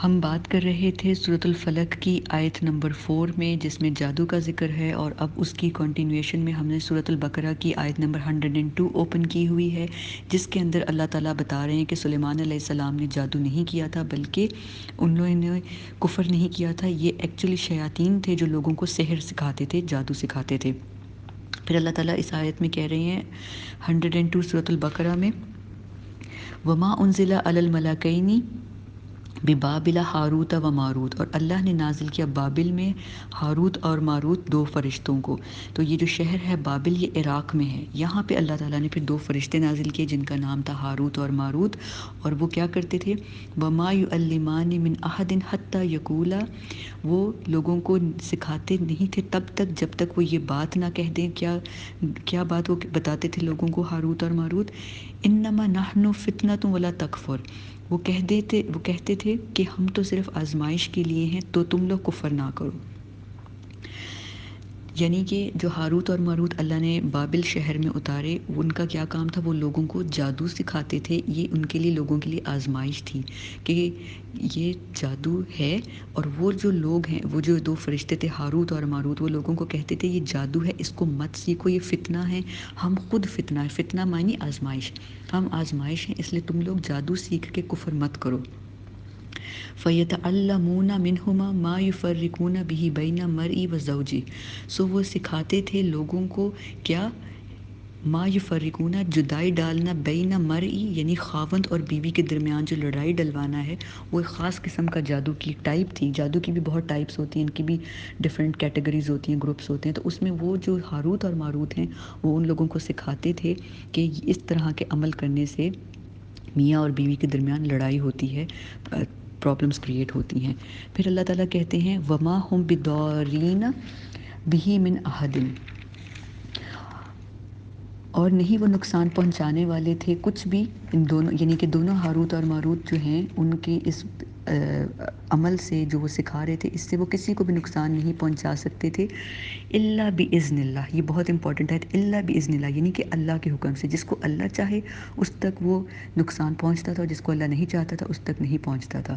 ہم بات کر رہے تھے سورۃ الفلق کی آیت نمبر 4 میں، جس میں جادو کا ذکر ہے، اور اب اس کی کنٹینیویشن میں ہم نے سورۃ البقرہ کی آیت نمبر 102 اوپن کی ہوئی ہے، جس کے اندر اللہ تعالیٰ بتا رہے ہیں کہ سلیمان علیہ السلام نے جادو نہیں کیا تھا، بلکہ ان لوگوں نے کفر نہیں کیا تھا۔ یہ ایکچولی شیاطین تھے جو لوگوں کو سحر سکھاتے تھے، جادو سکھاتے تھے۔ پھر اللہ تعالیٰ اس آیت میں کہہ رہے ہیں 102 سورۃ البقرہ میں، وما انزل علی الملکین ببابل ہاروت و ماروت، اور اللہ نے نازل کیا بابل میں ہاروت اور ماروت دو فرشتوں کو۔ تو یہ جو شہر ہے بابل، یہ عراق میں ہے۔ یہاں پہ اللہ تعالیٰ نے پھر دو فرشتے نازل کیے جن کا نام تھا ہاروت اور ماروت، اور وہ کیا کرتے تھے؟ وما یعلمان من احد حتی یقولا، وہ لوگوں کو سکھاتے نہیں تھے تب تک جب تک وہ یہ بات نہ کہہ دیں۔ کیا بات وہ بتاتے تھے لوگوں کو ہاروت اور ماروت؟ انما نحن فتنۃ ولا تکفر، وہ کہتے تھے کہ ہم تو صرف آزمائش کے لیے ہیں، تو تم لوگ کفر نہ کرو۔ یعنی کہ جو ہاروت اور ماروت اللہ نے بابل شہر میں اتارے، ان کا کیا کام تھا؟ وہ لوگوں کو جادو سکھاتے تھے۔ یہ ان کے لیے، لوگوں کے لیے آزمائش تھی کہ یہ جادو ہے، اور وہ جو لوگ ہیں، وہ جو دو فرشتے تھے ہاروت اور ماروت، وہ لوگوں کو کہتے تھے یہ جادو ہے، اس کو مت سیکھو، یہ فتنہ ہے، ہم خود فتنہ ہے، فتنہ معنی آزمائش، ہم آزمائش ہیں، اس لیے تم لوگ جادو سیکھ کے کفر مت کرو۔ فَيَتَعَلَّمُونَ مِنْهُمَا مَا يُفَرِّقُونَ بِهِ بَيْنَ الْمَرْءِ وَزَوْجِهِ، سو وہ سکھاتے تھے لوگوں کو کیا؟ ما یفرقون، جدائی ڈالنا، بین مرئی یعنی خاوند اور بیوی کے درمیان جو لڑائی ڈلوانا ہے، وہ ایک خاص قسم کا جادو کی ٹائپ تھی۔ جادو کی بھی بہت ٹائپس ہوتی ہیں، ان کی بھی ڈیفرنٹ کیٹیگریز ہوتی ہیں، گروپس ہوتے ہیں۔ تو اس میں وہ جو ہاروت اور ماروت ہیں، وہ ان لوگوں کو سکھاتے تھے کہ اس طرح کے عمل کرنے سے میاں اور بیوی کے درمیان لڑائی ہوتی ہے، پرابلمس کریٹ ہوتی ہیں۔ پھر اللہ تعالیٰ کہتے ہیں وما ہم بِضَارِّینَ بِهِ مِنْ أَحَدٍ، اور نہیں وہ نقصان پہنچانے والے تھے کچھ بھی، ان دونوں یعنی کہ دونوں ہاروت اور ماروت جو ہیں، ان کے اس عمل سے جو وہ سکھا رہے تھے، اس سے وہ کسی کو بھی نقصان نہیں پہنچا سکتے تھے، الا باذن اللہ۔ یہ بہت امپورٹنٹ ہے، الا باذن اللہ یعنی کہ اللہ کے حکم سے، جس کو اللہ چاہے اس تک وہ نقصان پہنچتا تھا، اور جس کو اللہ نہیں چاہتا تھا اس تک نہیں پہنچتا تھا۔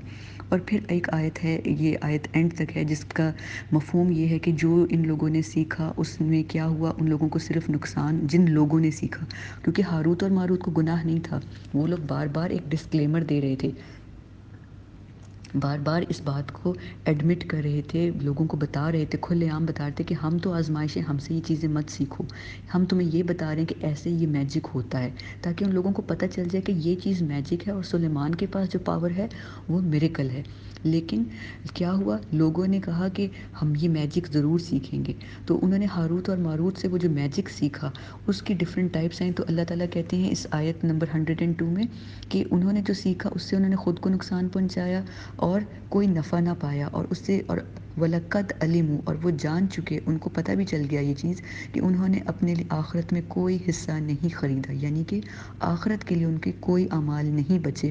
اور پھر ایک آیت ہے، یہ آیت اینڈ تک ہے، جس کا مفہوم یہ ہے کہ جو ان لوگوں نے سیکھا اس میں کیا ہوا، ان لوگوں کو صرف نقصان، جن لوگوں نے سیکھا، کیونکہ ہاروت اور ماروت کو گناہ نہیں تھا، وہ لوگ بار بار ایک ڈسکلیمر دے رہے تھے، بار بار اس بات کو ایڈمٹ کر رہے تھے، لوگوں کو بتا رہے تھے، کھلے عام بتا رہے تھے کہ ہم تو آزمائش ہیں، ہم سے یہ چیزیں مت سیکھو، ہم تمہیں یہ بتا رہے ہیں کہ ایسے یہ میجک ہوتا ہے، تاکہ ان لوگوں کو پتہ چل جائے کہ یہ چیز میجک ہے، اور سلیمان کے پاس جو پاور ہے وہ میریکل ہے۔ لیکن کیا ہوا؟ لوگوں نے کہا کہ ہم یہ میجک ضرور سیکھیں گے، تو انہوں نے ہاروت اور ماروت سے وہ جو میجک سیکھا، اس کی ڈفرینٹ ٹائپس ہیں۔ تو اللہ تعالیٰ کہتے ہیں اس آیت نمبر 102 میں کہ انہوں نے جو سیکھا اس سے انہوں نے خود کو نقصان پہنچایا اور کوئی نفع نہ پایا، اور اس سے اور وَلَقَدْ عَلِمُوا، اور وہ جان چکے، ان کو پتہ بھی چل گیا یہ چیز کہ انہوں نے اپنے لیے آخرت میں کوئی حصہ نہیں خریدا، یعنی کہ آخرت کے لیے ان کے کوئی اعمال نہیں بچے،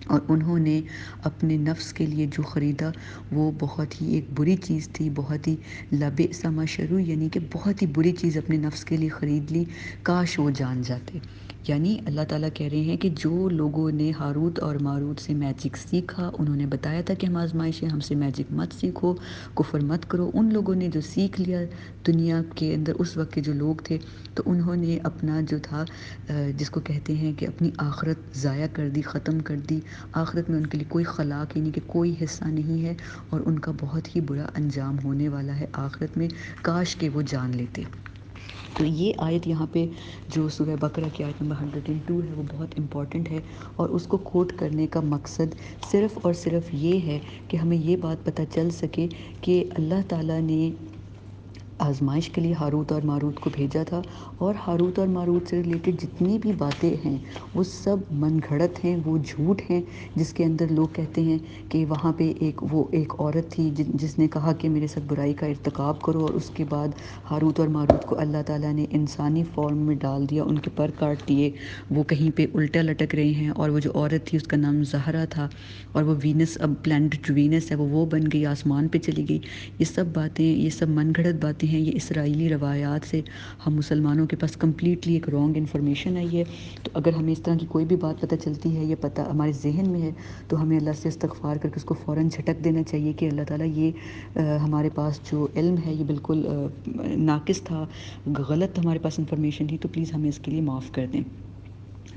اور انہوں نے اپنے نفس کے لیے جو خریدا وہ بہت ہی ایک بری چیز تھی، بہت ہی لبئس ما شروا، یعنی کہ بہت ہی بری چیز اپنے نفس کے لیے خرید لی، کاش وہ جان جاتے۔ یعنی اللہ تعالیٰ کہہ رہے ہیں کہ جو لوگوں نے ہاروت اور ماروت سے میجک سیکھا، انہوں نے بتایا تھا کہ ہم آزمائش ہیں، ہم سے میجک مت سیکھو، کفر مت کرو، ان لوگوں نے جو سیکھ لیا دنیا کے اندر اس وقت کے جو لوگ تھے، تو انہوں نے اپنا جو تھا جس کو کہتے ہیں کہ اپنی آخرت ضائع کر دی، ختم کر دی، آخرت میں ان کے لیے کوئی خلاق یعنی کہ کوئی حصہ نہیں ہے، اور ان کا بہت ہی برا انجام ہونے والا ہے آخرت میں، کاش کہ وہ جان لیتے۔ تو یہ آیت یہاں پہ جو سورہ بقرہ کی آیت نمبر 102 ہے، وہ بہت امپورٹنٹ ہے، اور اس کو کوٹ کرنے کا مقصد صرف اور صرف یہ ہے کہ ہمیں یہ بات پتہ چل سکے کہ اللہ تعالیٰ نے آزمائش کے لیے ہاروت اور ماروت کو بھیجا تھا، اور ہاروت اور ماروت سے ریلیٹڈ جتنی بھی باتیں ہیں وہ سب من گھڑت ہیں، وہ جھوٹ ہیں، جس کے اندر لوگ کہتے ہیں کہ وہاں پہ ایک عورت تھی جس نے کہا کہ میرے ساتھ برائی کا ارتکاب کرو، اور اس کے بعد ہاروت اور ماروت کو اللہ تعالیٰ نے انسانی فارم میں ڈال دیا، ان کے پر کاٹ دیے، وہ کہیں پہ الٹا لٹک رہے ہیں، اور وہ جو عورت تھی اس کا نام زہرا تھا، اور وہ وینس، اب پلانٹ جو وینس ہے وہ بن گئی، آسمان پہ چلی گئی۔ یہ سب باتیں، یہ سب من گھڑت باتیں کہتے ہیں یہ اسرائیلی روایات سے ہم مسلمانوں کے پاس کمپلیٹلی ایک رانگ انفارمیشن آئی ہے. تو اگر ہمیں اس طرح کی کوئی بھی بات پتہ چلتی ہے یا پتہ ہمارے ذہن میں ہے تو ہمیں اللہ سے استغفار کر کے اس کو فوراً جھٹک دینا چاہیے کہ اللہ تعالیٰ یہ ہمارے پاس جو علم ہے یہ بالکل ناقص تھا، غلط ہمارے پاس انفارمیشن تھی، تو پلیز ہمیں اس کے لیے معاف کر دیں.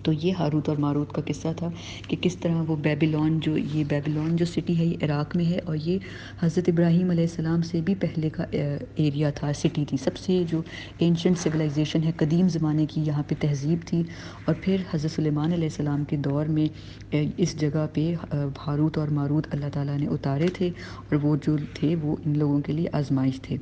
تو یہ ہاروت اور ماروت کا قصہ تھا کہ کس طرح وہ بیبیلون جو سٹی ہے یہ عراق میں ہے، اور یہ حضرت ابراہیم علیہ السلام سے بھی پہلے کا ایریا تھا، سٹی تھی. سب سے جو اینشنٹ سویلائزیشن ہے، قدیم زمانے کی یہاں پہ تہذیب تھی. اور پھر حضرت سلیمان علیہ السلام کے دور میں اس جگہ پہ ہاروت اور ماروت اللہ تعالیٰ نے اتارے تھے، اور وہ جو تھے وہ ان لوگوں کے لیے آزمائش تھے.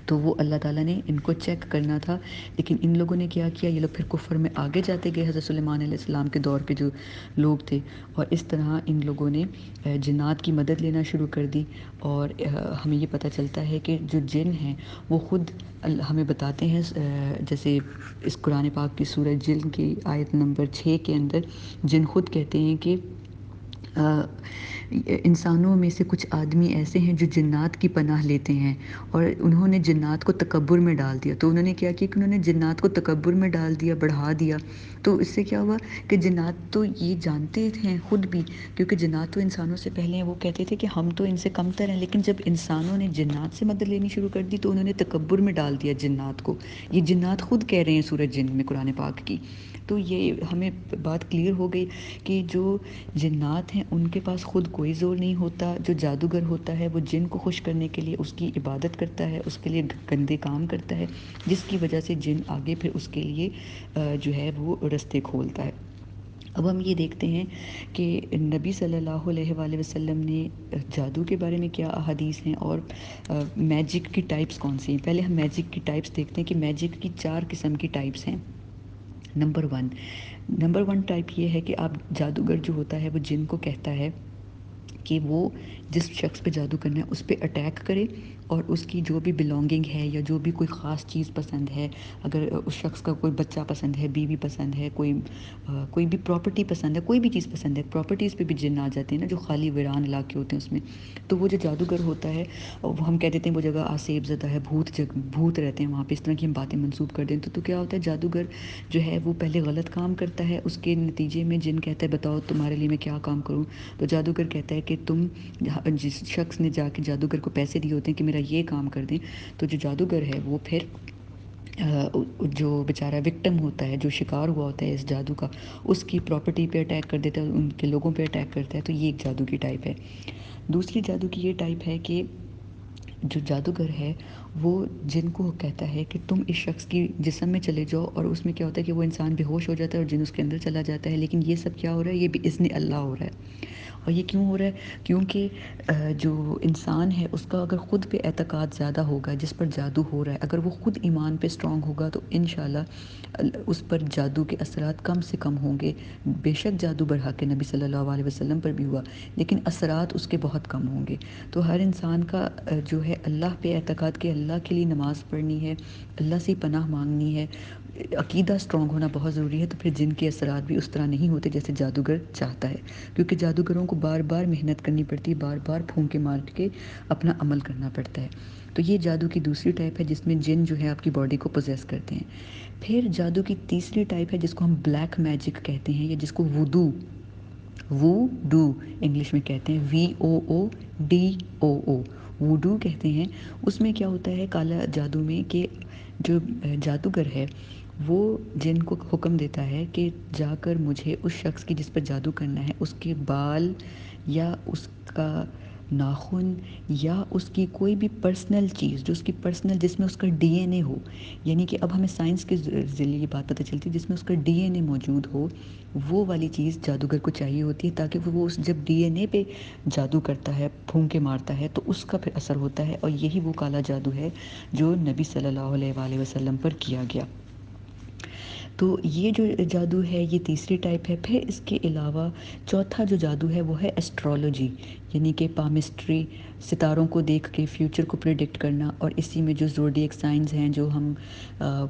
تو وہ اللہ تعالیٰ نے ان کو چیک کرنا تھا، لیکن ان لوگوں نے کیا کیا، یہ لوگ پھر کفر میں آگے جاتے گئے. حضرت سلیمان علیہ السلام کے دور کے جو لوگ تھے، اور اس طرح ان لوگوں نے جنات کی مدد لینا شروع کر دی. اور ہمیں یہ پتہ چلتا ہے کہ جو جن ہیں وہ خود ہمیں بتاتے ہیں، جیسے اس قرآن پاک کی سورہ جن کی آیت نمبر 6 کے اندر جن خود کہتے ہیں کہ انسانوں میں سے کچھ آدمی ایسے ہیں جو جنات کی پناہ لیتے ہیں، اور انہوں نے جنات کو تکبر میں ڈال دیا. تو انہوں نے کیا کیا کہ انہوں نے جنات کو تکبر میں ڈال دیا، بڑھا دیا. تو اس سے کیا ہوا کہ جنات تو یہ جانتے ہیں خود بھی، کیونکہ جنات تو انسانوں سے پہلے ہیں، وہ کہتے تھے کہ ہم تو ان سے کم تر ہیں. لیکن جب انسانوں نے جنات سے مدد لینی شروع کر دی تو انہوں نے تکبر میں ڈال دیا جنات کو. یہ جنات خود کہہ رہے ہیں سورہ جن میں قرآن پاک کی. تو یہ ہمیں بات کلیئر ہو گئی کہ جو جنات ہیں ان کے پاس خود کوئی زور نہیں ہوتا. جو جادوگر ہوتا ہے وہ جن کو خوش کرنے کے لیے اس کی عبادت کرتا ہے، اس کے لیے گندے کام کرتا ہے، جس کی وجہ سے جن آگے پھر اس کے لیے جو ہے وہ رستے کھولتا ہے. اب ہم یہ دیکھتے ہیں کہ نبی صلی اللہ علیہ وآلہ وسلم نے جادو کے بارے میں کیا احادیث ہیں، اور میجک کی ٹائپس کون سی ہیں. پہلے ہم میجک کی ٹائپس دیکھتے ہیں کہ میجک کی 4 قسم کی ٹائپس ہیں. نمبر ون ٹائپ یہ ہے کہ آپ جادوگر جو ہوتا ہے وہ جن کو کہتا ہے کہ وہ جس شخص پہ جادو کرنا ہے اس پہ اٹیک کرے، اور اس کی جو بھی بلونگنگ ہے یا جو بھی کوئی خاص چیز پسند ہے، اگر اس شخص کا کوئی بچہ پسند ہے، بیوی پسند ہے، کوئی بھی پراپرٹی پسند ہے، کوئی بھی چیز پسند ہے. پراپرٹیز پہ بھی جن آ جاتے ہیں نا، جو خالی ویران علاقے ہوتے ہیں اس میں. تو وہ جو جادوگر ہوتا ہے وہ ہم کہہ دیتے ہیں وہ جگہ آسیب زدہ ہے، بھوت رہتے ہیں وہاں پہ، اس طرح کی ہم باتیں منسوب کر دیں. تو کیا ہوتا ہے، جادوگر جو ہے وہ پہلے غلط کام کرتا ہے، اس کے نتیجے میں جن کہتا ہے بتاؤ تمہارے لیے میں کیا کام کروں. تو جادوگر کہتا ہے کہ تم، جس شخص نے جا کے جادوگر کو پیسے دیے ہوتے ہیں کہ میرا یہ کام کر دیں، تو جو جادوگر ہے وہ پھر جو بیچارہ وکٹم ہوتا ہے، جو شکار ہوا ہوتا ہے اس جادو کا، اس کی پراپرٹی پہ اٹیک کر دیتا ہے، ان کے لوگوں پہ اٹیک کرتا ہے. تو یہ ایک جادو کی ٹائپ ہے. دوسری جادو کی یہ ٹائپ ہے کہ جو جادوگر ہے وہ جن کو کہتا ہے کہ تم اس شخص کی جسم میں چلے جاؤ، اور اس میں کیا ہوتا ہے کہ وہ انسان بے ہوش ہو جاتا ہے اور جن اس کے اندر چلا جاتا ہے. لیکن یہ سب کیا ہو رہا ہے، یہ بإذن اللہ ہو رہا ہے. اور یہ کیوں ہو رہا ہے؟ کیونکہ جو انسان ہے اس کا اگر خود پہ اعتقاد زیادہ ہوگا، جس پر جادو ہو رہا ہے، اگر وہ خود ایمان پہ اسٹرانگ ہوگا تو انشاءاللہ اس پر جادو کے اثرات کم سے کم ہوں گے. بے شک جادو برحق نبی صلی اللہ علیہ وسلم پر بھی ہوا، لیکن اثرات اس کے بہت کم ہوں گے. تو ہر انسان کا جو ہے اللہ پہ اعتقاد کہ اللہ کے لیے نماز پڑھنی ہے، اللہ سے پناہ مانگنی ہے، عقیدہ اسٹرانگ ہونا بہت ضروری ہے. تو پھر جن کے اثرات بھی اس طرح نہیں ہوتے جیسے جادوگر چاہتا ہے، کیونکہ جادوگروں کو بار بار محنت کرنی پڑتی ہے، بار بار پھونکے مار کے اپنا عمل کرنا پڑتا ہے. تو یہ جادو کی دوسری ٹائپ ہے جس میں جن جو ہے آپ کی باڈی کو پوزیس کرتے ہیں. پھر جادو کی تیسری ٹائپ ہے جس کو ہم بلیک میجک کہتے ہیں، یا جس کو ووڈو انگلش میں کہتے ہیں، VOODO ووڈو کہتے ہیں. اس میں کیا ہوتا ہے کالا جادو میں کہ جو جادوگر ہے وہ جن کو حکم دیتا ہے کہ جا کر مجھے اس شخص کی جس پر جادو کرنا ہے اس کے بال یا اس کا ناخن یا اس کی کوئی بھی پرسنل چیز، جو اس کی پرسنل، جس میں اس کا DNA ہو. یعنی کہ اب ہمیں سائنس کے ذریعے یہ بات پتہ چلتی ہے جس میں اس کا DNA موجود ہو، وہ والی چیز جادوگر کو چاہیے ہوتی ہے، تاکہ وہ جب DNA پہ جادو کرتا ہے، پھونکے مارتا ہے، تو اس کا پھر اثر ہوتا ہے. اور یہی وہ کالا جادو ہے جو نبی صلی اللہ علیہ وآلہ وسلم پر کیا گیا. تو یہ جو جادو ہے یہ تیسری ٹائپ ہے. پھر اس کے علاوہ چوتھا جو جادو ہے وہ ہے ایسٹرولوجی، یعنی کہ پامسٹری ستاروں کو دیکھ کے فیوچر کو پریڈکٹ کرنا، اور اسی میں جو زوڈیک سائنز ہیں جو ہم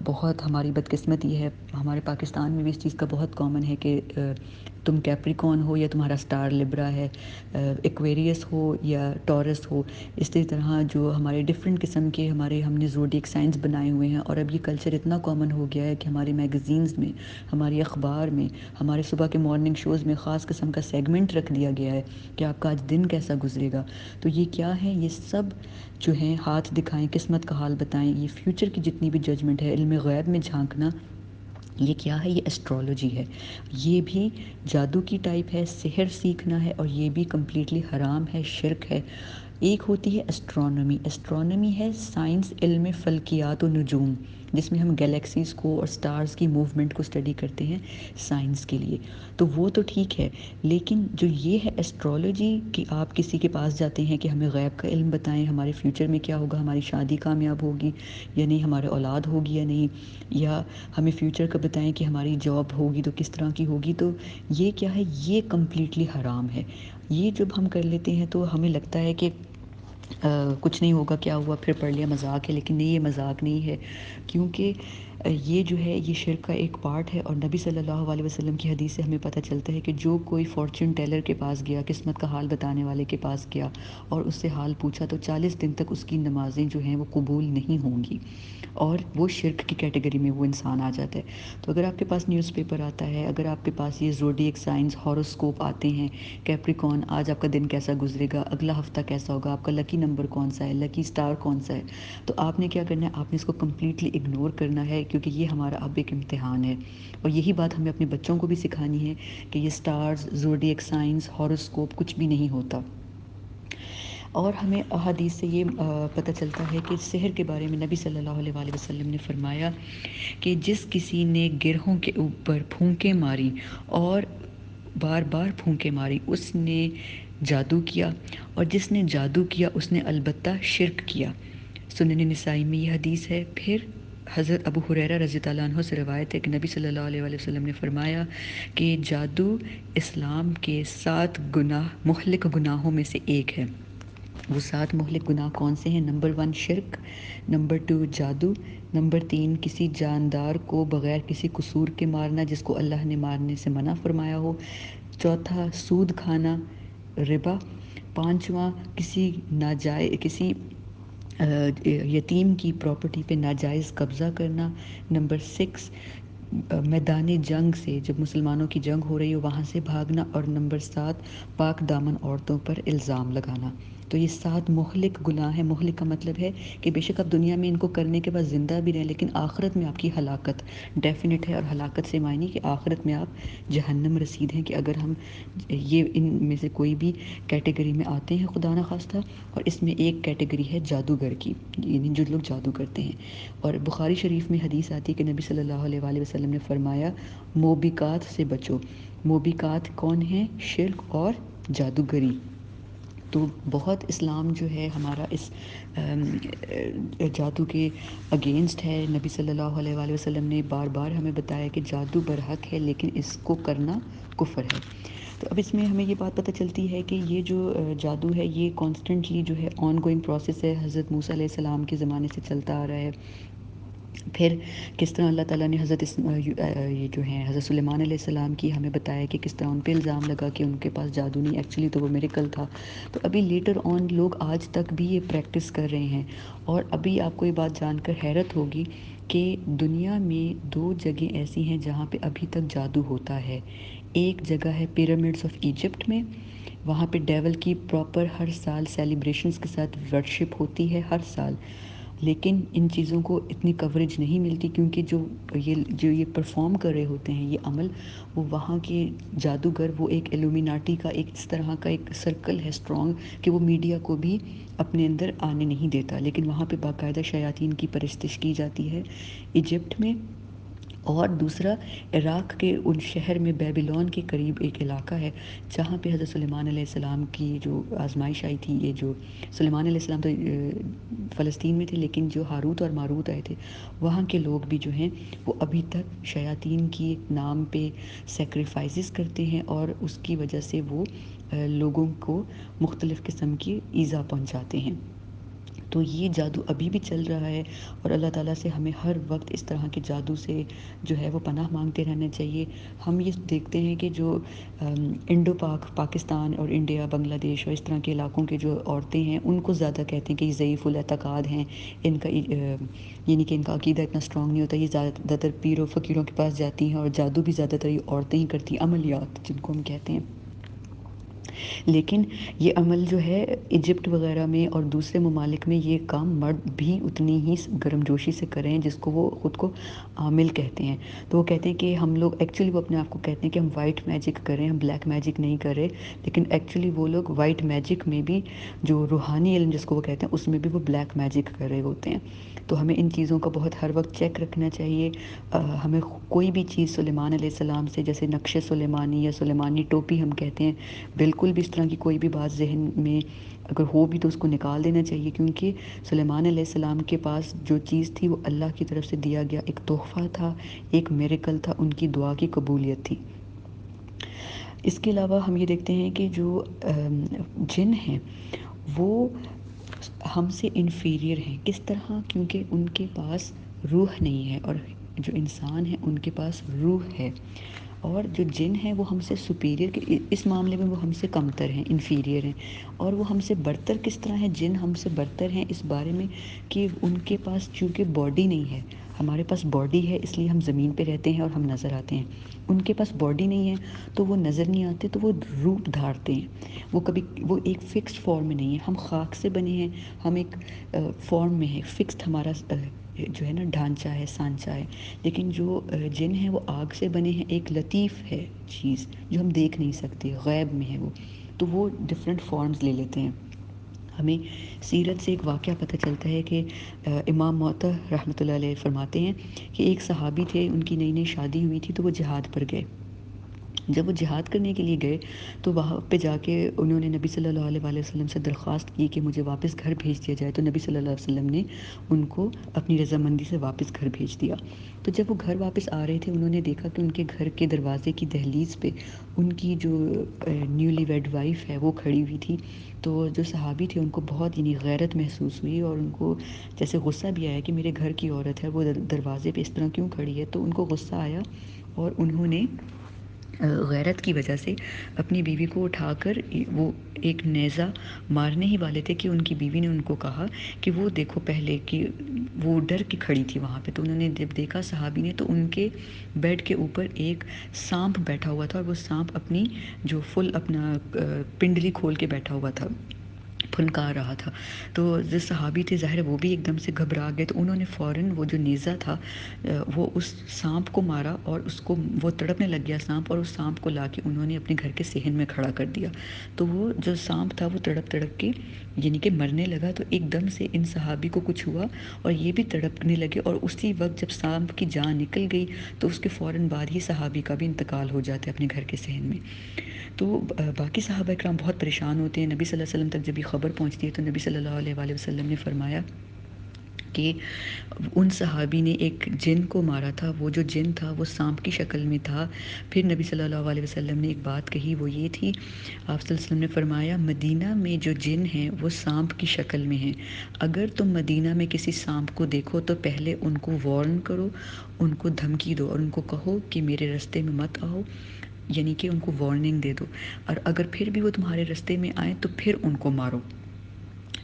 بہت ہماری بدقسمتی ہے، ہمارے پاکستان میں بھی اس چیز کا بہت کامن ہے کہ تم کیپریکون ہو یا تمہارا سٹار لبرا ہے، ایکویریس ہو یا ٹورس ہو، اسی طرح جو ہمارے ڈفرینٹ قسم کے ہم نے زوڈیک سائنس بنائے ہوئے ہیں، اور اب یہ کلچر اتنا کامن ہو گیا ہے کہ ہماری میگزینز میں، ہماری اخبار میں، ہمارے صبح کے مارننگ شوز میں خاص قسم کا سیگمنٹ رکھ دیا گیا ہے کہ آپ کا آج دن کیسا گزرے گا۔ تو یہ کیا ہے؟ یہ سب جو ہیں ہاتھ دکھائیں، قسمت کا حال بتائیں، یہ فیوچر کی جتنی بھی ججمنٹ ہے، علم غیب میں جھانکنا، یہ کیا ہے؟ یہ ایسٹرولوجی ہے۔ یہ بھی جادو کی ٹائپ ہے، سحر سیکھنا ہے، اور یہ بھی کمپلیٹلی حرام ہے، شرک ہے۔ ایک ہوتی ہے اسٹرونومی۔ اسٹرونومی ہے سائنس، علم فلکیات و نجوم، جس میں ہم گلیکسیز کو اور سٹارز کی موومنٹ کو اسٹڈی کرتے ہیں سائنس کے لیے، تو وہ تو ٹھیک ہے۔ لیکن جو یہ ہے ایسٹرولوجی کہ آپ کسی کے پاس جاتے ہیں کہ ہمیں غیب کا علم بتائیں، ہمارے فیوچر میں کیا ہوگا، ہماری شادی کامیاب ہوگی یا نہیں، ہمارے اولاد ہوگی یا نہیں، یا ہمیں فیوچر کا بتائیں کہ ہماری جاب ہوگی تو کس طرح کی ہوگی، تو یہ کیا ہے؟ یہ کمپلیٹلی حرام ہے۔ یہ جب ہم کر لیتے ہیں تو ہمیں لگتا ہے کہ کچھ نہیں ہوگا، کیا ہوا، پھر پڑھ لیا، مذاق ہے، لیکن نہیں، یہ مذاق نہیں ہے، کیونکہ یہ جو ہے یہ شرک کا ایک پارٹ ہے، اور نبی صلی اللہ علیہ وسلم کی حدیث سے ہمیں پتہ چلتا ہے کہ جو کوئی فارچون ٹیلر کے پاس گیا، قسمت کا حال بتانے والے کے پاس گیا اور اس سے حال پوچھا، تو 40 دن تک اس کی نمازیں جو ہیں وہ قبول نہیں ہوں گی، اور وہ شرک کی کیٹیگری میں وہ انسان آ جاتا ہے۔ تو اگر آپ کے پاس نیوز پیپر آتا ہے، اگر آپ کے پاس یہ زوڈیک سائنس، ہاروسکوپ آتے ہیں، کیپریکون آج آپ کا دن کیسا گزرے گا، اگلا ہفتہ کیسا ہوگا، آپ کا لکی نمبر کون سا ہے، لکی سٹار کون سا ہے، تو آپ نے کیا کرنا ہے؟ آپ نے اس کو کمپلیٹلی اگنور کرنا ہے، کیونکہ یہ ہمارا اب ایک امتحان ہے، اور یہی بات ہمیں اپنے بچوں کو بھی سکھانی ہے کہ یہ سٹارز، زوڈیک سائنس، ہاروسکوپ کچھ بھی نہیں ہوتا۔ اور ہمیں احادیث سے یہ پتہ چلتا ہے کہ سحر کے بارے میں نبی صلی اللہ علیہ وسلم نے فرمایا کہ جس کسی نے گرہوں کے اوپر پھونکیں ماری اور بار بار پھونکیں ماری، اس نے جادو کیا، اور جس نے جادو کیا اس نے البتہ شرک کیا۔ سنن نسائی میں یہ حدیث ہے۔ پھر حضرت ابو ہریرہ رضی اللہ عنہ سے روایت ہے کہ نبی صلی اللہ علیہ وسلم نے فرمایا کہ جادو اسلام کے 7 مہلک گناہوں میں سے ایک ہے۔ وہ 7 مہلک گناہ کون سے ہیں؟ نمبر 1 شرک، نمبر 2 جادو، نمبر 3 کسی جاندار کو بغیر کسی قصور کے مارنا جس کو اللہ نے مارنے سے منع فرمایا ہو، چوتھا سود کھانا، ربا، پانچواں کسی یتیم کی پراپرٹی پہ ناجائز قبضہ کرنا، نمبر 6 میدان جنگ سے جب مسلمانوں کی جنگ ہو رہی ہو وہاں سے بھاگنا، اور نمبر 7 پاک دامن عورتوں پر الزام لگانا۔ تو یہ 7 مہلک گناہ ہیں۔ مہلک کا مطلب ہے کہ بے شک آپ دنیا میں ان کو کرنے کے بعد زندہ بھی رہیں، لیکن آخرت میں آپ کی ہلاکت ڈیفینٹ ہے، اور ہلاکت سے معنی کہ آخرت میں آپ جہنم رسید ہیں، کہ اگر ہم یہ ان میں سے کوئی بھی کیٹیگری میں آتے ہیں خدا نخواستہ، اور اس میں ایک کیٹیگری ہے جادوگر کی، یعنی جو لوگ جادو کرتے ہیں۔ اور بخاری شریف میں حدیث آتی ہے کہ نبی صلی اللہ علیہ وسلم نے فرمایا موبقات سے بچو۔ موبقات کون ہیں؟ شرک اور جادوگری۔ تو بہت اسلام جو ہے ہمارا اس جادو کے اگینسٹ ہے۔ نبی صلی اللہ علیہ وسلم نے بار بار ہمیں بتایا کہ جادو برحق ہے، لیکن اس کو کرنا کفر ہے۔ تو اب اس میں ہمیں یہ بات پتہ چلتی ہے کہ یہ جو جادو ہے یہ کانسٹنٹلی جو ہے آن گوئنگ پروسیس ہے، حضرت موسیٰ علیہ السلام کے زمانے سے چلتا آ رہا ہے۔ پھر کس طرح اللہ تعالیٰ نے یہ جو ہیں حضرت سلیمان علیہ السلام کی ہمیں بتایا کہ کس طرح ان پہ الزام لگا کہ ان کے پاس جادو نہیں، ایکچولی تو وہ میریکل تھا۔ تو ابھی لیٹر آن لوگ آج تک بھی یہ پریکٹس کر رہے ہیں، اور ابھی آپ کو یہ بات جان کر حیرت ہوگی کہ دنیا میں 2 جگہیں ایسی ہیں جہاں پہ ابھی تک جادو ہوتا ہے۔ ایک جگہ ہے پیرامڈس آف ایجپٹ میں، وہاں پہ ڈیول کی پراپر ہر سال سیلیبریشنز کے ساتھ ورشپ ہوتی ہے ہر سال، لیکن ان چیزوں کو اتنی کوریج نہیں ملتی، کیونکہ جو یہ پرفارم کر رہے ہوتے ہیں یہ عمل، وہ وہاں کے جادوگر، وہ ایک ایلومیناٹی کا ایک اس طرح کا ایک سرکل ہے اسٹرانگ کہ وہ میڈیا کو بھی اپنے اندر آنے نہیں دیتا، لیکن وہاں پہ باقاعدہ شیاطین کی پرستش کی جاتی ہے ایجپٹ میں۔ اور دوسرا عراق کے ان شہر میں بیبیلون کے قریب ایک علاقہ ہے جہاں پہ حضرت سلیمان علیہ السلام کی جو آزمائش آئی تھی، یہ جو سلیمان علیہ السلام تو فلسطین میں تھے، لیکن جو ہاروت اور ماروت آئے تھے وہاں کے لوگ بھی جو ہیں وہ ابھی تک شیاطین کی نام پہ سیکریفائسز کرتے ہیں، اور اس کی وجہ سے وہ لوگوں کو مختلف قسم کی ایذا پہنچاتے ہیں۔ تو یہ جادو ابھی بھی چل رہا ہے، اور اللہ تعالیٰ سے ہمیں ہر وقت اس طرح کے جادو سے جو ہے وہ پناہ مانگتے رہنا چاہیے۔ ہم یہ دیکھتے ہیں کہ جو انڈو پاکستان اور انڈیا، بنگلہ دیش اور اس طرح کے علاقوں کے جو عورتیں ہیں، ان کو زیادہ کہتے ہیں کہ یہ ضعیف الاعتقاد ہیں، ان کا یعنی کہ ان کا عقیدہ اتنا اسٹرانگ نہیں ہوتا، یہ زیادہ تر پیر و فقیروں کے پاس جاتی ہیں، اور جادو بھی زیادہ تر یہ عورتیں ہی کرتی ہیں، عملیات جن کو ہم کہتے ہیں۔ لیکن یہ عمل جو ہے ایجپٹ وغیرہ میں اور دوسرے ممالک میں یہ کام مرد بھی اتنی ہی گرم جوشی سے کریں، جس کو وہ خود کو عامل کہتے ہیں۔ تو وہ کہتے ہیں کہ ہم لوگ ایکچولی، وہ اپنے آپ کو کہتے ہیں کہ ہم وائٹ میجک کریں، ہم بلیک میجک نہیں کر رہے، لیکن ایکچولی وہ لوگ وائٹ میجک میں بھی، جو روحانی علم جس کو وہ کہتے ہیں، اس میں بھی وہ بلیک میجک کر رہے ہوتے ہیں۔ تو ہمیں ان چیزوں کا بہت ہر وقت چیک رکھنا چاہیے۔ ہمیں کوئی بھی چیز سلیمان علیہ السلام سے، جیسے نقش سلیمانی یا سلیمانی ٹوپی ہم کہتے ہیں، بالکل بھی اس طرح کی کوئی بھی بات ذہن میں اگر ہو بھی تو اس کو نکال دینا چاہیے، کیونکہ سلیمان علیہ السلام کے پاس جو چیز تھی وہ اللہ کی طرف سے دیا گیا ایک تحفہ تھا، ایک میریکل تھا، ان کی دعا کی قبولیت تھی۔ اس کے علاوہ ہم یہ دیکھتے ہیں کہ جو جن ہیں وہ ہم سے انفیریئر ہیں۔ کس طرح؟ کیونکہ ان کے پاس روح نہیں ہے، اور جو انسان ہیں ان کے پاس روح ہے، اور جو جن ہیں وہ ہم سے سپیریئر، اس معاملے میں وہ ہم سے کمتر ہیں، انفیریئر ہیں۔ اور وہ ہم سے برتر کس طرح ہیں؟ جن ہم سے برتر ہیں اس بارے میں کہ ان کے پاس چونکہ باڈی نہیں ہے، ہمارے پاس باڈی ہے، اس لیے ہم زمین پہ رہتے ہیں اور ہم نظر آتے ہیں۔ ان کے پاس باڈی نہیں ہے تو وہ نظر نہیں آتے، تو وہ روپ دھارتے ہیں، وہ ایک فکسڈ فارم میں نہیں ہے۔ ہم خاک سے بنے ہیں، ہم ایک فارم میں ہے، فکسڈ ہمارا جو ہے نا ڈھانچہ ہے، سانچہ ہے۔ لیکن جو جن ہیں وہ آگ سے بنے ہیں، ایک لطیف ہے چیز جو ہم دیکھ نہیں سکتے، غیب میں ہے وہ، تو وہ ڈفرینٹ فارمز لے لیتے ہیں۔ ہمیں سیرت سے ایک واقعہ پتہ چلتا ہے کہ امام معطا رحمۃ اللہ علیہ فرماتے ہیں کہ ایک صحابی تھے، ان کی نئی نئی شادی ہوئی تھی، تو وہ جہاد پر گئے۔ جب وہ جہاد کرنے کے لیے گئے تو وہاں پہ جا کے انہوں نے نبی صلی اللہ علیہ وآلہ وسلم سے درخواست کی کہ مجھے واپس گھر بھیج دیا جائے، تو نبی صلی اللہ علیہ وسلم نے ان کو اپنی رضامندی سے واپس گھر بھیج دیا۔ تو جب وہ گھر واپس آ رہے تھے، انہوں نے دیکھا کہ ان کے گھر کے دروازے کی دہلیز پہ ان کی جو نیولی ویڈ وائف ہے وہ کھڑی ہوئی تھی۔ تو جو صحابی تھے ان کو بہت یعنی غیرت محسوس ہوئی، اور ان کو جیسے غصہ بھی آیا کہ میرے گھر کی عورت ہے، وہ دروازے پہ اس طرح کیوں کھڑی ہے، تو ان کو غصہ آیا، اور انہوں نے غیرت کی وجہ سے اپنی بیوی کو اٹھا کر، وہ ایک نیزہ مارنے ہی والے تھے کہ ان کی بیوی نے ان کو کہا کہ وہ دیکھو پہلے، کہ وہ ڈر کے کھڑی تھی وہاں پہ۔ تو انہوں نے جب دیکھا صحابی نے، تو ان کے بیڈ کے اوپر ایک سانپ بیٹھا ہوا تھا، اور وہ سانپ اپنی جو اپنا پنڈلی کھول کے بیٹھا ہوا تھا، پھنکار رہا تھا۔ تو جو صحابی تھے ظاہر وہ بھی ایک دم سے گھبرا گئے، تو انہوں نے فوراً وہ جو نیزہ تھا وہ اس سانپ کو مارا، اور اس کو وہ تڑپنے لگ گیا سانپ، اور اس سانپ کو لا کے انہوں نے اپنے گھر کے صحن میں کھڑا کر دیا۔ تو وہ جو سانپ تھا وہ تڑپ تڑپ کے یعنی کہ مرنے لگا، تو ایک دم سے ان صحابی کو کچھ ہوا اور یہ بھی تڑپنے لگے، اور اسی وقت جب سانپ کی جان نکل گئی تو اس کے فوراً بعد ہی صحابی کا بھی انتقال ہو جاتا ہے اپنے گھر کے صحن میں۔ تو باقی صحابہ اکرام بہت پریشان ہوتے ہیں۔ نبی صلی اللہ علیہ وسلم تک جب یہ خبر پہنچتی ہے تو نبی صلی اللہ علیہ وآلہ وسلم نے فرمایا کہ ان صحابی نے ایک جن کو مارا تھا، وہ جو جن تھا وہ سانپ کی شکل میں تھا۔ پھر نبی صلی اللہ علیہ وسلم نے ایک بات کہی، وہ یہ تھی، آپ صلی اللہ علیہ وسلم نے فرمایا مدینہ میں جو جن ہیں وہ سانپ کی شکل میں ہیں، اگر تم مدینہ میں کسی سانپ کو دیکھو تو پہلے ان کو وارن کرو، ان کو دھمکی دو، اور ان کو کہو کہ میرے راستے میں مت آؤ، یعنی کہ ان کو وارننگ دے دو، اور اگر پھر بھی وہ تمہارے راستے میں آئیں تو پھر ان کو مارو۔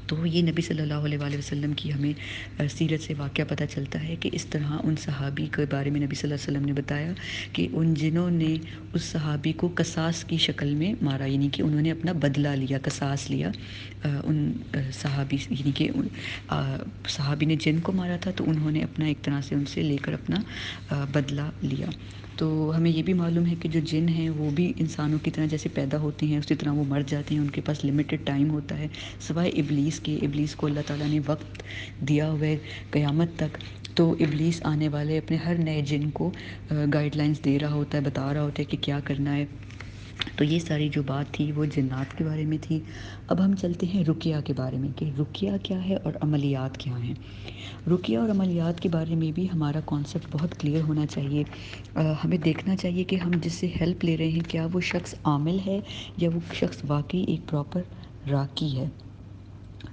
تو یہ نبی صلی اللہ علیہ وآلہ وسلم کی ہمیں سیرت سے واقعہ پتہ چلتا ہے کہ اس طرح ان صحابی کے بارے میں نبی صلی اللہ علیہ وسلم نے بتایا کہ ان جنوں نے اس صحابی کو قصاص کی شکل میں مارا، یعنی کہ انہوں نے اپنا بدلہ لیا، قصاص لیا ان صحابی، یعنی کہ صحابی نے جن کو مارا تھا تو انہوں نے اپنا ایک طرح سے ان سے لے کر اپنا بدلہ لیا۔ تو ہمیں یہ بھی معلوم ہے کہ جو جن ہیں وہ بھی انسانوں کی طرح جیسے پیدا ہوتے ہیں اسی طرح وہ مر جاتے ہیں، ان کے پاس لمیٹڈ ٹائم ہوتا ہے، سوائے ابلیس کے۔ ابلیس کو اللہ تعالیٰ نے وقت دیا ہوا ہے قیامت تک، تو ابلیس آنے والے اپنے ہر نئے جن کو گائیڈ لائنز دے رہا ہوتا ہے، بتا رہا ہوتا ہے کہ کیا کرنا ہے۔ تو یہ ساری جو بات تھی وہ جنات کے بارے میں تھی۔ اب ہم چلتے ہیں رقیہ کے بارے میں کہ رقیہ کیا ہے اور عملیات کیا ہیں۔ رقیہ اور عملیات کے بارے میں بھی ہمارا کانسیپٹ بہت کلیئر ہونا چاہیے۔ ہمیں دیکھنا چاہیے کہ ہم جس سے ہیلپ لے رہے ہیں کیا وہ شخص عامل ہے یا وہ شخص واقعی ایک پراپر راقی ہے۔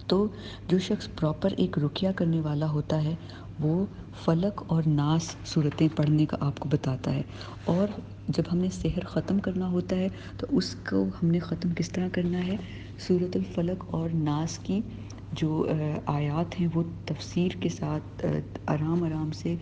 تو جو شخص پراپر ایک رقیہ کرنے والا ہوتا ہے وہ فلک اور ناس صورتیں پڑھنے کا آپ کو بتاتا ہے، اور جب ہم نے سحر ختم کرنا ہوتا ہے تو اس کو ہم نے ختم کس طرح کرنا ہے، سورۃ الفلق اور ناس کی جو آیات ہیں وہ تفسیر کے ساتھ آرام آرام سے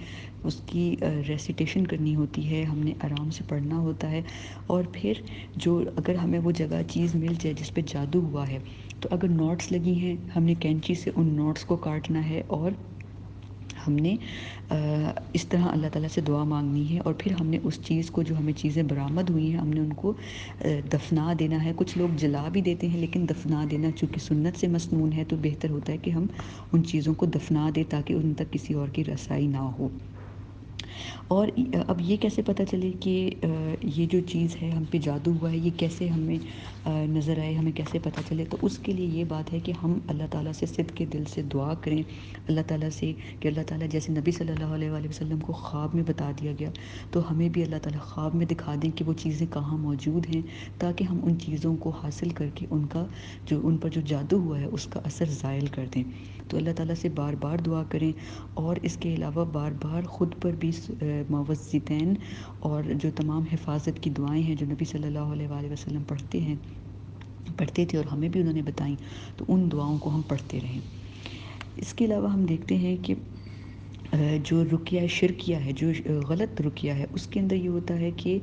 اس کی ریسیٹیشن کرنی ہوتی ہے، ہم نے آرام سے پڑھنا ہوتا ہے۔ اور پھر جو اگر ہمیں وہ جگہ چیز مل جائے جس پہ جادو ہوا ہے تو اگر نوٹس لگی ہیں ہم نے کینچی سے ان نوٹس کو کاٹنا ہے، اور ہم نے اس طرح اللہ تعالیٰ سے دعا مانگنی ہے، اور پھر ہم نے اس چیز کو جو ہمیں چیزیں برآمد ہوئی ہیں ہم نے ان کو دفنا دینا ہے۔ کچھ لوگ جلا بھی دیتے ہیں لیکن دفنا دینا چونکہ سنت سے مسنون ہے تو بہتر ہوتا ہے کہ ہم ان چیزوں کو دفنا دیں تاکہ ان تک کسی اور کی رسائی نہ ہو۔ اور اب یہ کیسے پتہ چلے کہ یہ جو چیز ہے ہم پہ جادو ہوا ہے، یہ کیسے ہمیں نظر آئے، ہمیں کیسے پتہ چلے؟ تو اس کے لیے یہ بات ہے کہ ہم اللہ تعالیٰ سے صدق کے دل سے دعا کریں، اللہ تعالیٰ سے کہ اللہ تعالیٰ جیسے نبی صلی اللہ علیہ وآلہ وسلم کو خواب میں بتا دیا گیا تو ہمیں بھی اللہ تعالیٰ خواب میں دکھا دیں کہ وہ چیزیں کہاں موجود ہیں، تاکہ ہم ان چیزوں کو حاصل کر کے ان پر جو جادو ہوا ہے اس کا اثر زائل کر دیں۔ تو اللہ تعالیٰ سے بار بار دعا کریں، اور اس کے علاوہ بار بار خود پر بھی معوذتین اور جو تمام حفاظت کی دعائیں ہیں جو نبی صلی اللہ علیہ وآلہ وسلم پڑھتے تھے اور ہمیں بھی انہوں نے بتائیں، تو ان دعاؤں کو ہم پڑھتے رہیں۔ اس کے علاوہ ہم دیکھتے ہیں کہ جو رقیہ شرکیہ ہے، جو غلط رقیہ ہے، اس کے اندر یہ ہوتا ہے کہ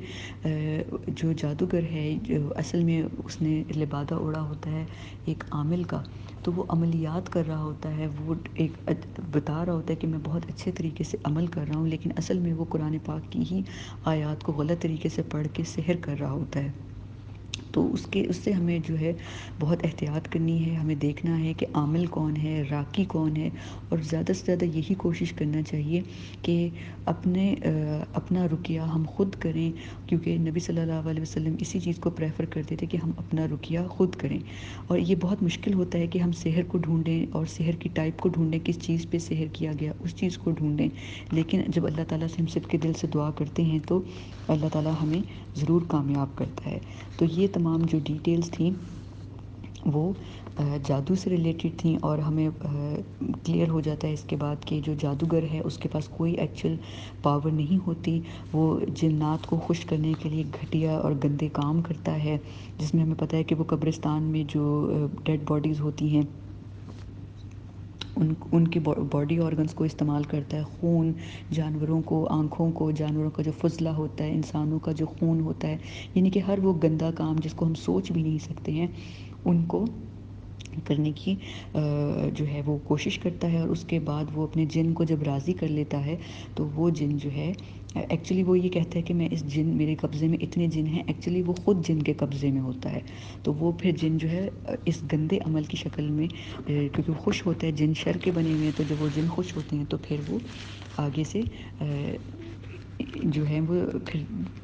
جو جادوگر ہے جو اصل میں اس نے لبادہ اوڑھا ہوتا ہے ایک عامل کا، تو وہ عملیات کر رہا ہوتا ہے، وہ ایک بتا رہا ہوتا ہے کہ میں بہت اچھے طریقے سے عمل کر رہا ہوں، لیکن اصل میں وہ قرآن پاک کی ہی آیات کو غلط طریقے سے پڑھ کے سحر کر رہا ہوتا ہے۔ تو اس سے ہمیں جو ہے بہت احتیاط کرنی ہے، ہمیں دیکھنا ہے کہ عامل کون ہے، راقی کون ہے، اور زیادہ سے زیادہ یہی کوشش کرنا چاہیے کہ اپنا رقیہ ہم خود کریں، کیونکہ نبی صلی اللہ علیہ وسلم اسی چیز کو پریفر کرتے تھے کہ ہم اپنا رقیہ خود کریں۔ اور یہ بہت مشکل ہوتا ہے کہ ہم سحر کو ڈھونڈیں اور سحر کی ٹائپ کو ڈھونڈیں، کس چیز پہ سحر کیا گیا اس چیز کو ڈھونڈیں، لیکن جب اللہ تعالیٰ سے ہم صدق کے دل سے دعا کرتے ہیں تو اللہ تعالیٰ ہمیں ضرور کامیاب کرتا ہے۔ تو یہ تمام جو ڈیٹیلز تھیں وہ جادو سے ریلیٹڈ تھیں، اور ہمیں کلیئر ہو جاتا ہے اس کے بعد کہ جو جادوگر ہے اس کے پاس کوئی ایکچوئل پاور نہیں ہوتی، وہ جنات کو خوش کرنے کے لیے گھٹیا اور گندے کام کرتا ہے، جس میں ہمیں پتہ ہے کہ وہ قبرستان میں جو ڈیڈ باڈیز ہوتی ہیں ان کے باڈی آرگنز کو استعمال کرتا ہے، خون جانوروں کو، آنکھوں کو، جانوروں کا جو فضلہ ہوتا ہے، انسانوں کا جو خون ہوتا ہے، یعنی کہ ہر وہ گندا کام جس کو ہم سوچ بھی نہیں سکتے ہیں ان کو کرنے کی جو ہے وہ کوشش کرتا ہے۔ اور اس کے بعد وہ اپنے جن کو جب راضی کر لیتا ہے تو وہ جن جو ہے ایکچولی وہ یہ کہتا ہے کہ میں میرے قبضے میں اتنے جن ہیں، ایکچولی وہ خود جن کے قبضے میں ہوتا ہے، تو وہ پھر جن جو ہے اس گندے عمل کی شکل میں کیونکہ وہ خوش ہوتا ہے، جن شر کے بنے ہوئے ہیں، تو جب وہ جن خوش ہوتے ہیں تو پھر وہ آگے سے جو ہے وہ پھر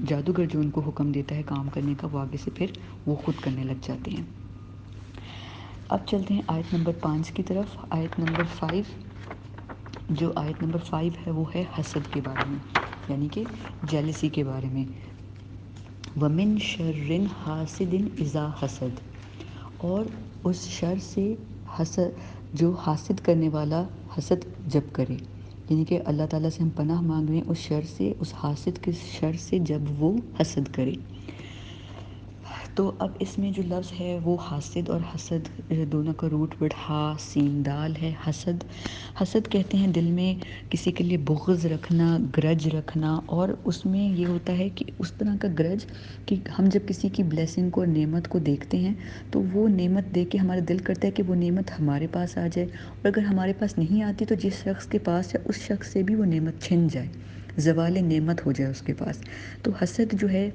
جادوگر جو ان کو حکم دیتا ہے کام کرنے کا وہ آگے سے پھر وہ خود کرنے لگ جاتے ہیں۔ اب چلتے ہیں آیت نمبر 5 کی طرف۔ آیت نمبر 5، جو آیت نمبر 5 ہے وہ ہے حسد کے بارے میں، یعنی کہ جیلسی کے بارے میں۔ وَمِن شَرٍ حَاسِدٍ إِذَا حَسَد، اور اس شر سے جو حاسد کرنے والا حسد جب کرے، یعنی کہ اللہ تعالیٰ سے ہم پناہ مانگ رہے ہیں اس شر سے، اس حاسد کے شر سے جب وہ حسد کرے۔ تو اب اس میں جو لفظ ہے وہ حاسد اور حسد دونوں کا روٹ ورڈ ہا سین دال ہے۔ حسد کہتے ہیں دل میں کسی کے لیے بغض رکھنا، گرج رکھنا، اور اس میں یہ ہوتا ہے کہ اس طرح کا گرج کہ ہم جب کسی کی بلیسنگ کو اور نعمت کو دیکھتے ہیں تو وہ نعمت دیکھ کے ہمارا دل کرتا ہے کہ وہ نعمت ہمارے پاس آ جائے، اور اگر ہمارے پاس نہیں آتی تو جس شخص کے پاس ہے اس شخص سے بھی وہ نعمت چھن جائے، زوال نعمت ہو جائے اس کے پاس۔ تو حسد جو ہے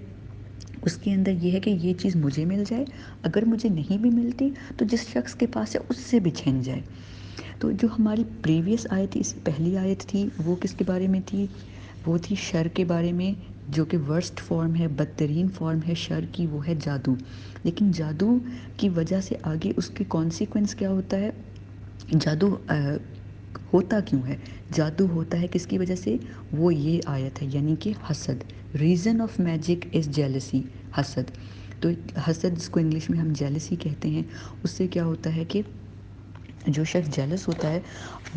اس کے اندر یہ ہے کہ یہ چیز مجھے مل جائے، اگر مجھے نہیں بھی ملتی تو جس شخص کے پاس ہے اس سے بھی چھن جائے۔ تو جو ہماری پریویس آیت تھی، اس سے پہلی آیت تھی وہ کس کے بارے میں تھی؟ وہ تھی شر کے بارے میں، جو کہ ورسٹ فارم ہے، بدترین فارم ہے شر کی، وہ ہے جادو۔ لیکن جادو کی وجہ سے آگے اس کے کانسیکوینس کیا ہوتا ہے؟ جادو ہوتا کیوں ہے؟ جادو ہوتا ہے کس کی وجہ سے؟ وہ یہ آیت ہے، یعنی کہ حسد۔ Reason of magic is jealousy, حسد۔ تو حسد جس کو انگلش میں ہم جیلسی کہتے ہیں، اس سے کیا ہوتا ہے کہ جو شخص جیلس ہوتا ہے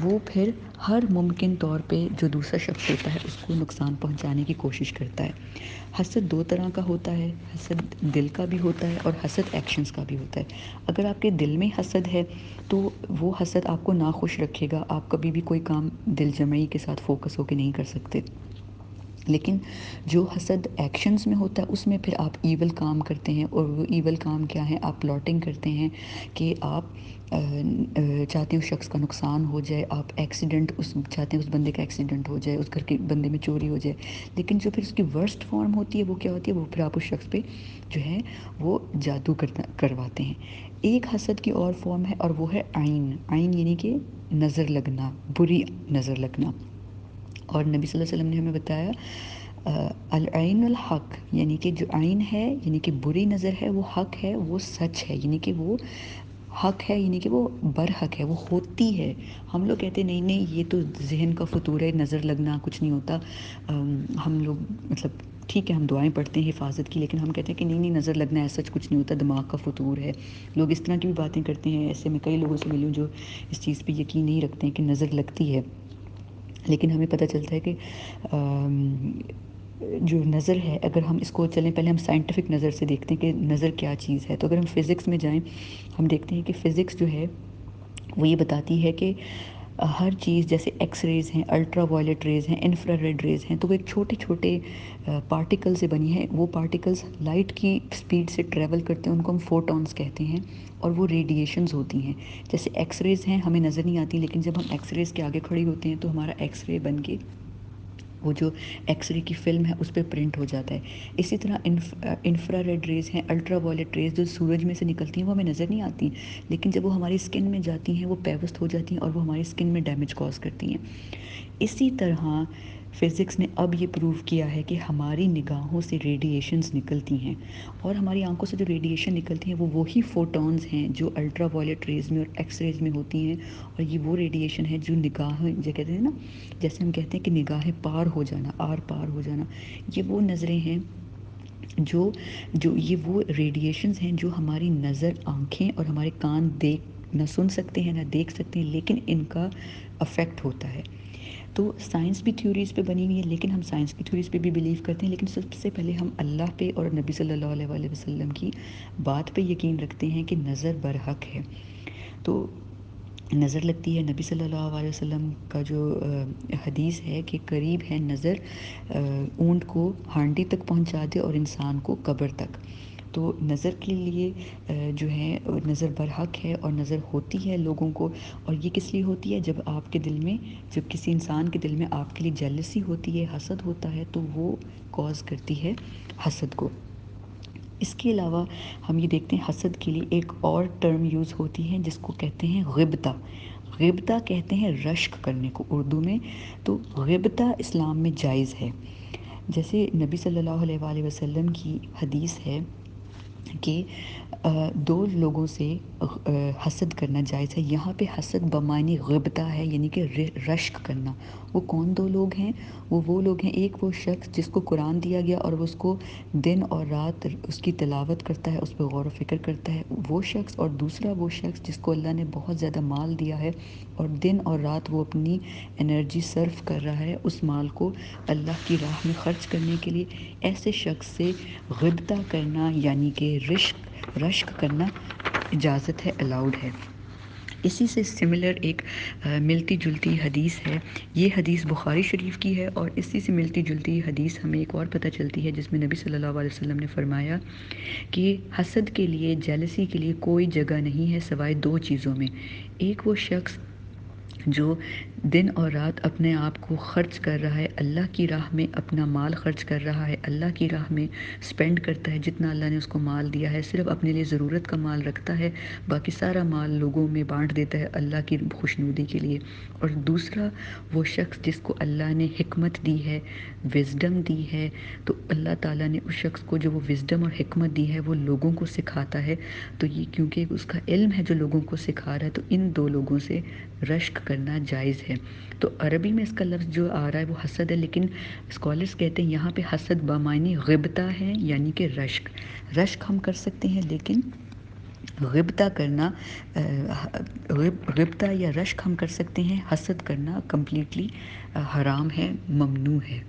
وہ پھر ہر ممکن طور پہ جو دوسرا شخص ہوتا ہے اس کو نقصان پہنچانے کی کوشش کرتا ہے۔ حسد دو طرح کا ہوتا ہے، حسد دل کا بھی ہوتا ہے اور حسد ایکشنز کا بھی ہوتا ہے۔ اگر آپ کے دل میں حسد ہے تو وہ حسد آپ کو ناخوش رکھے گا، آپ کبھی بھی کوئی کام دل جمعی کے ساتھ فوکس ہو کے نہیں کر سکتے۔ لیکن جو حسد ایکشنز میں ہوتا ہے اس میں پھر آپ ایول کام کرتے ہیں، اور وہ ایول کام کیا ہے؟ آپ پلاٹنگ کرتے ہیں کہ آپ چاہتے ہیں اس شخص کا نقصان ہو جائے، آپ ایکسیڈنٹ چاہتے ہیں اس بندے کا ایکسیڈنٹ ہو جائے، اس گھر کے بندے میں چوری ہو جائے۔ لیکن جو پھر اس کی ورسٹ فارم ہوتی ہے وہ کیا ہوتی ہے؟ وہ پھر آپ اس شخص پہ جو ہے وہ جادو کرواتے ہیں۔ ایک حسد کی اور فارم ہے اور وہ ہے عین۔ عین یعنی کہ نظر لگنا، بری نظر لگنا۔ اور نبی صلی اللہ علیہ وسلم نے ہمیں بتایا العین الحق، یعنی کہ جو عین ہے یعنی کہ بری نظر ہے وہ حق ہے، وہ سچ ہے، یعنی کہ وہ حق ہے، یعنی کہ وہ برحق ہے، وہ ہوتی ہے۔ ہم لوگ کہتے ہیں نہیں نہیں یہ تو ذہن کا فطور ہے، نظر لگنا کچھ نہیں ہوتا۔ ہم لوگ مطلب ٹھیک ہے ہم دعائیں پڑھتے ہیں حفاظت کی، لیکن ہم کہتے ہیں کہ نہیں نہیں نظر لگنا ایسا کچھ نہیں ہوتا، دماغ کا فطور ہے۔ لوگ اس طرح کی بھی باتیں کرتے ہیں۔ ایسے میں کئی لوگوں سے ملی ہوں جو اس چیز پہ یقین نہیں رکھتے ہیں کہ نظر لگتی ہے، لیکن ہمیں پتہ چلتا ہے کہ جو نظر ہے اگر ہم اس کو چلیں پہلے ہم سائنٹیفک نظر سے دیکھتے ہیں کہ نظر کیا چیز ہے۔ تو اگر ہم فزکس میں جائیں ہم دیکھتے ہیں کہ فزکس جو ہے وہ یہ بتاتی ہے کہ ہر چیز جیسے ایکس ریز ہیں، الٹرا وائلٹ ریز ہیں، انفرا ریڈ ریز ہیں، تو وہ ایک چھوٹے چھوٹے پارٹیکل سے بنی ہے۔ وہ پارٹیکلز لائٹ کی سپیڈ سے ٹریول کرتے ہیں، ان کو ہم فوٹونز کہتے ہیں، اور وہ ریڈیشنز ہوتی ہیں۔ جیسے ایکس ریز ہیں ہمیں نظر نہیں آتی، لیکن جب ہم ایکس ریز کے آگے کھڑے ہوتے ہیں تو ہمارا ایکس رے بن کے وہ جو ایکس رے کی فلم ہے اس پہ پرنٹ ہو جاتا ہے۔ اسی طرح انفرا ریڈ ریز ہیں، الٹرا وائلٹ ریز جو سورج میں سے نکلتی ہیں وہ ہمیں نظر نہیں آتی، لیکن جب وہ ہماری اسکن میں جاتی ہیں وہ پیوست ہو جاتی ہیں اور وہ ہماری اسکن میں ڈیمیج کاز کرتی ہیں۔ اسی طرح فزکس نے اب یہ پروو کیا ہے کہ ہماری نگاہوں سے ریڈیشنز نکلتی ہیں، اور ہماری آنکھوں سے جو ریڈیشن نکلتی ہیں وہ وہی فوٹونز ہیں جو الٹرا وائلٹ ریز میں اور ایکس ریز میں ہوتی ہیں، اور یہ وہ ریڈیشن ہے جو نگاہیں جو کہتے ہیں نا، جیسے ہم کہتے ہیں کہ نگاہیں پار ہو جانا، آر پار ہو جانا، یہ وہ نظریں ہیں جو یہ وہ ریڈیشنز ہیں جو ہماری نظر، آنکھیں اور ہمارے کان نہ سن سکتے ہیں نہ دیکھ سکتے ہیں، لیکن ان کا افیکٹ ہوتا ہے۔ تو سائنس بھی تھیوریز پہ بنی ہوئی ہے، لیکن ہم سائنس کی تھیوریز پہ بھی بلیو کرتے ہیں، لیکن سب سے پہلے ہم اللہ پہ اور نبی صلی اللہ علیہ وآلہ وسلم کی بات پہ یقین رکھتے ہیں کہ نظر برحق ہے۔ تو نظر لگتی ہے، نبی صلی اللہ علیہ وسلم کا جو حدیث ہے کہ قریب ہے نظر اونٹ کو ہانڈی تک پہنچا دے اور انسان کو قبر تک۔ تو نظر کے لیے جو ہے نظر برحق ہے اور نظر ہوتی ہے لوگوں کو، اور یہ کس لیے ہوتی ہے؟ جب آپ کے دل میں، جب کسی انسان کے دل میں آپ کے لیے جیلسی ہوتی ہے، حسد ہوتا ہے، تو وہ کاز کرتی ہے حسد کو۔ اس کے علاوہ ہم یہ دیکھتے ہیں حسد کے لیے ایک اور ٹرم یوز ہوتی ہے جس کو کہتے ہیں غبطہ۔ غبطہ کہتے ہیں رشک کرنے کو اردو میں، تو غبطہ اسلام میں جائز ہے۔ جیسے نبی صلی اللہ علیہ وآلہ وسلم کی حدیث ہے کہ دو لوگوں سے حسد کرنا جائز ہے۔ یہاں پہ حسد بمعنی غبطہ ہے، یعنی کہ رشک کرنا۔ وہ کون دو لوگ ہیں؟ وہ لوگ ہیں، ایک وہ شخص جس کو قرآن دیا گیا اور وہ اس کو دن اور رات اس کی تلاوت کرتا ہے، اس پہ غور و فکر کرتا ہے، وہ شخص، اور دوسرا وہ شخص جس کو اللہ نے بہت زیادہ مال دیا ہے اور دن اور رات وہ اپنی انرجی صرف کر رہا ہے اس مال کو اللہ کی راہ میں خرچ کرنے کے لیے۔ ایسے شخص سے غبطہ کرنا یعنی کہ رشک کرنا اجازت ہے، الاؤڈ ہے۔ اسی سے سملر ایک ملتی جلتی حدیث ہے، یہ حدیث بخاری شریف کی ہے، اور اسی سے ملتی جلتی حدیث ہمیں ایک اور پتہ چلتی ہے جس میں نبی صلی اللہ علیہ وسلم نے فرمایا کہ حسد کے لیے، جیلسی کے لیے کوئی جگہ نہیں ہے سوائے دو چیزوں میں۔ ایک وہ شخص جو دن اور رات اپنے آپ کو خرچ کر رہا ہے، اللہ کی راہ میں اپنا مال خرچ کر رہا ہے، اللہ کی راہ میں سپینڈ کرتا ہے جتنا اللہ نے اس کو مال دیا ہے، صرف اپنے لیے ضرورت کا مال رکھتا ہے، باقی سارا مال لوگوں میں بانٹ دیتا ہے اللہ کی خوشنودی کے لیے۔ اور دوسرا وہ شخص جس کو اللہ نے حکمت دی ہے، وزڈم دی ہے، تو اللہ تعالیٰ نے اس شخص کو جو وہ وزڈم اور حکمت دی ہے وہ لوگوں کو سکھاتا ہے، تو یہ کیونکہ اس کا علم ہے جو لوگوں کو سکھا رہا ہے، تو ان دو لوگوں سے رشک کرنا جائز ہے۔ تو عربی میں اس کا لفظ جو آ رہا ہے وہ حسد ہے، لیکن اسکالرس کہتے ہیں یہاں پہ حسد بامعنی غبطہ ہے، یعنی کہ رشک۔ رشک ہم کر سکتے ہیں، لیکن غبطہ کرنا غبطہ یا رشک ہم کر سکتے ہیں، حسد کرنا کمپلیٹلی حرام ہے، ممنوع ہے۔